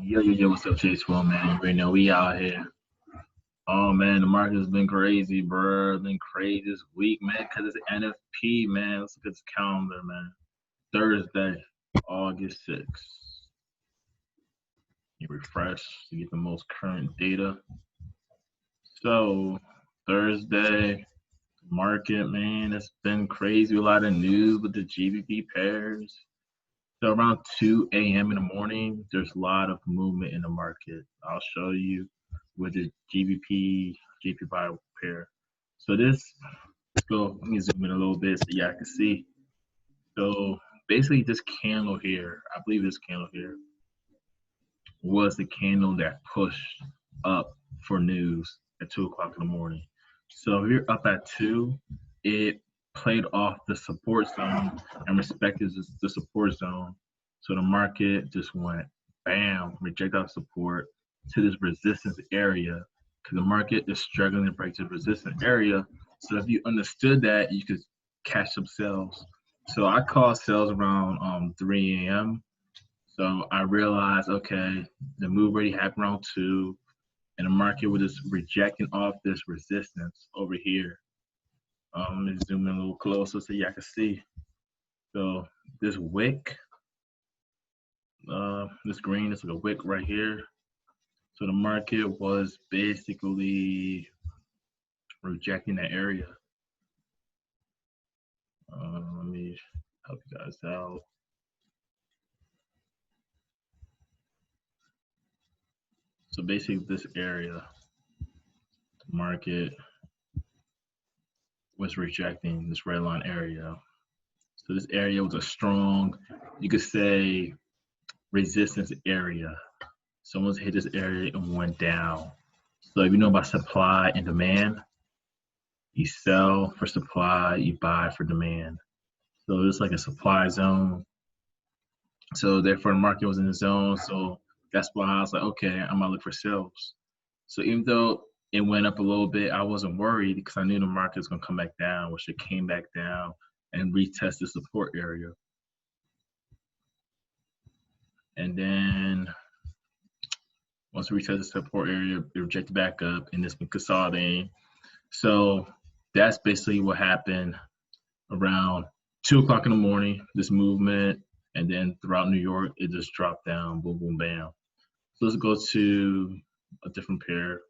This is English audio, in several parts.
Yo, what's up, Chase? Well, man, you already know we out here. Oh, man, the market has been crazy, bro. Been crazy this week, man, because it's NFP, man. Let's look at the calendar, man. Thursday, August 6th. You refresh to get the most current data. So, Thursday, market, man, it's been crazy. A lot of news with the GBP pairs. So around 2 a.m. in the morning, there's a lot of movement in the market. I'll show you with the GBP, GBP pair. So let's go, let me zoom in a little bit so y'all can see. So basically this candle here, I believe this candle here was the candle that pushed up for news at 2 o'clock in the morning. So here up at 2, it played off the support zone and respected the support zone. So the market just went bam, reject out support to this resistance area because the market is struggling to break the resistance area. So if you understood that, you could catch some sales. So I called sales around 3 a.m. So I realized, okay, the move already happened around 2, and the market was just rejecting off this resistance over here. Let me zoom in a little closer so y'all can see. So this wick, this green is like a wick right here. So the market was basically rejecting that area. Let me help you guys out. So basically this area, the market was rejecting this red line area. So this area was a strong, you could say, resistance area. Someone's hit this area and went down. So if you know about supply and demand, you sell for supply, you buy for demand. So it's like a supply zone. So therefore the market was in the zone. So that's why I was like, okay, I'm gonna look for sales. So even though it went up a little bit, I wasn't worried because I knew the market was gonna come back down, which it came back down and retest the support area. And then once we retest the support area, it rejected back up and it's been consolidating. So that's basically what happened around 2 o'clock in the morning, this movement, and then throughout New York, it just dropped down, boom, boom, bam. So let's go to a different pair,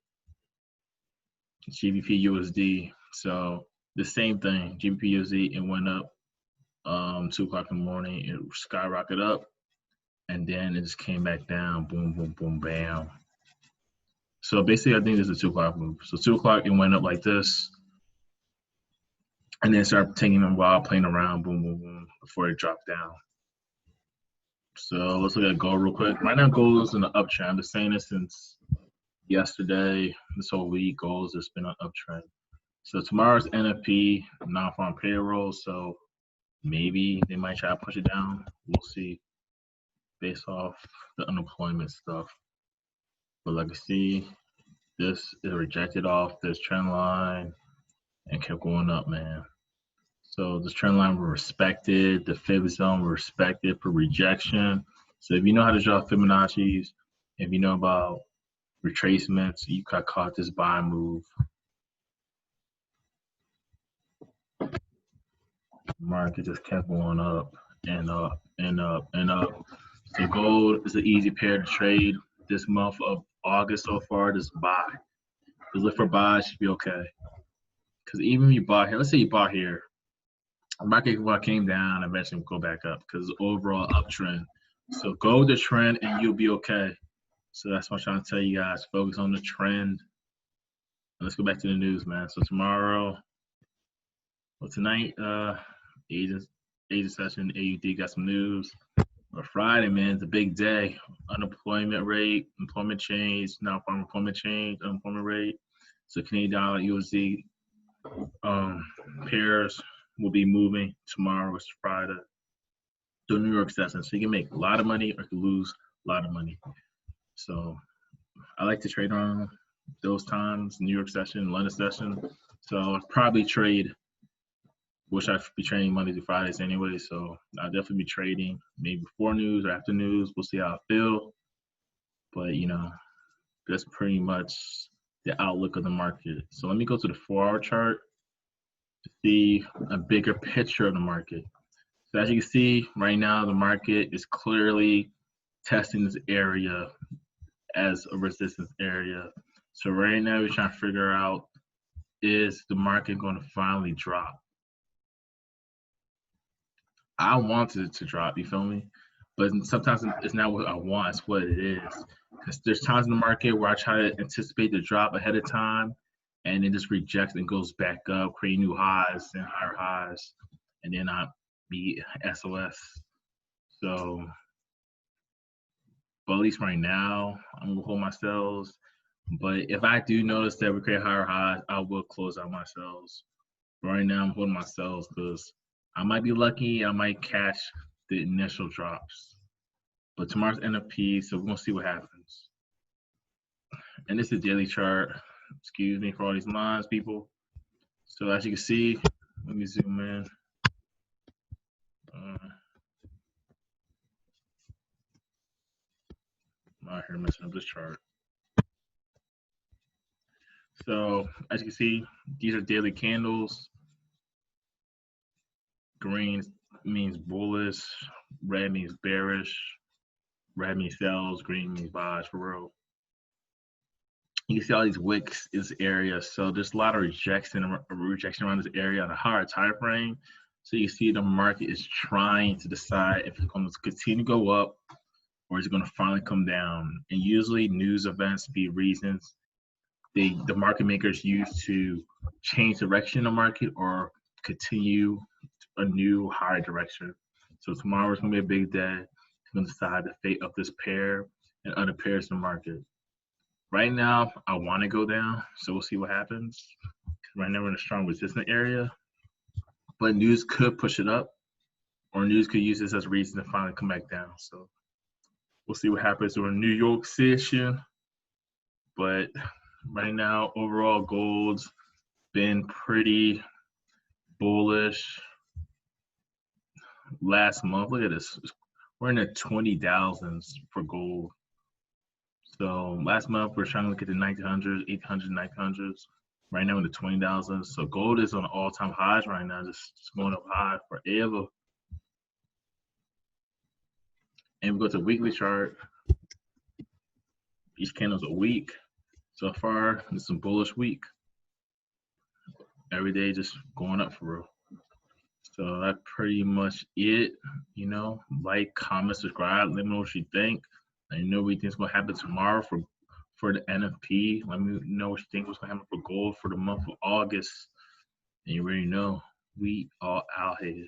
GBP USD. So the same thing, GBP USD, it went up 2 o'clock in the morning, it skyrocketed up, and then it just came back down, boom, boom, boom, bam. So basically, I think this is a 2 o'clock move. So 2 o'clock, it went up like this, and then started taking a while, playing around, boom, boom, boom, before it dropped down. So let's look at gold real quick. Right now, gold is in an uptrend. I've been saying this since yesterday. This whole week, gold has been an uptrend. So tomorrow's NFP, non-farm payroll. So maybe they might try to push it down. We'll see based off the unemployment stuff. But like I see, this is rejected off this trend line and kept going up, man. So this trend line was respected, the fib zone was respected for rejection. So if you know how to draw Fibonacci's, if you know about retracements, you got caught this buy move. Market just kept going up and up and up and up. So gold is an easy pair to trade this month of August so far. Just buy. Just look for buys, should be okay. Because even if you buy here, let's say you bought here, the market came down, eventually go back up because it's overall uptrend. So go with the trend and you'll be okay. So that's what I'm trying to tell you guys. Focus on the trend. Let's go back to the news, man. So tomorrow, well, tonight, agent session, AUD got some news. But Friday, man, it's a big day. Unemployment rate, employment change, non-farm employment change, unemployment rate. So Canadian dollar, USD pairs will be moving tomorrow. It's Friday. So New York session. So you can make a lot of money or you can lose a lot of money. So I like to trade on those times, New York session, London session. So I'll probably trade, wish I'd be trading Monday through Fridays anyway. So I'll definitely be trading maybe before news or after news. We'll see how I feel. But that's pretty much the outlook of the market. So let me go to the 4-hour chart to see a bigger picture of the market. So as you can see right now, the market is clearly testing this area as a resistance area. So right now we're trying to figure out, is the market going to finally drop? I wanted it to drop, you feel me? But sometimes it's not what I want, it's what it is. Because there's times in the market where I try to anticipate the drop ahead of time and it just rejects and goes back up, creating new highs and higher highs, and then I be SOS. So, but at least right now, I'm gonna hold my sales. But if I do notice that we create higher highs, I will close out my sales. Right now, I'm holding my sales because I might be lucky. I might catch the initial drops. But tomorrow's NFP, so we're gonna see what happens. And this is the daily chart. Excuse me for all these lines, people. So as you can see, let me zoom in. I'm out here messing up this chart. So as you can see, these are daily candles. Green means bullish, red means bearish, red means sells, green means buys for real. You can see all these wicks in this area. So there's a lot of rejection around this area on a higher time frame. So you see the market is trying to decide if it's going to continue to go up or is it going to finally come down. And usually news events be reasons the market makers use to change direction in the market or continue a new higher direction. So tomorrow is going to be a big day. It's going to decide the fate of this pair and other pairs in the market. Right now, I want to go down, so we'll see what happens. Right now, we're in a strong resistance area, but news could push it up, or news could use this as a reason to finally come back down. So we'll see what happens during New York session. But right now, overall, gold's been pretty bullish. Last month, look at this. We're in the 20,000s for gold. So last month, we're trying to look at the 1900s, 800s, 900s. Right now in the 20,000s. So gold is on all-time highs right now, just going up high forever. And we go to the weekly chart. Each candle's a week. So far, it's a bullish week. Every day just going up for real. So that's pretty much it. Like, comment, subscribe. Let me know what you think. And what you think is going to happen tomorrow for the NFP. Let me know what you think was going to happen for gold for the month of August. And you already know, we are out here.